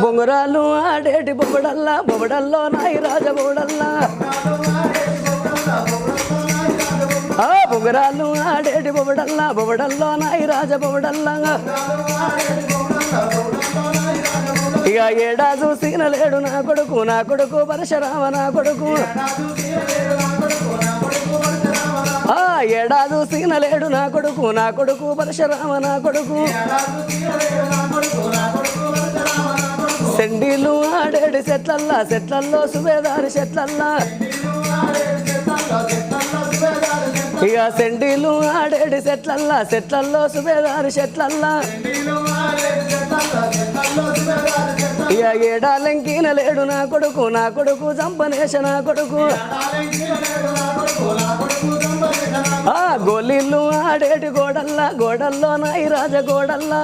బొంగరాలు ఆడేటి బొబడల్లా బొబడల్లో నాయి రాజ బొబడల్లా బొంగరాలు ఆడేటి బొబడల్లా బొబడల్లో నాయి రాజ బొబడల్లా ఇక ఏడా చూసిన లేడు నా కొడుకు పరశురామ నా కొడుకు ఏడా చూసిన లేడు నా కొడుకు పరశురామ నా కొడుకు సెండీలు ఆడేడు చెట్లల్లో సుబేదారి చెట్లల్లా ఇక సెండీలు ఆడేడు చెట్లల్లో సుబేదారి చెట్లల్లా ఇక ఏడాలంకిన లేడు నా కొడుకు చంపనేశ నా కొడుకు గోలీలు ఆడేటి గోడల్లో నాయి రాజ గోడల్లా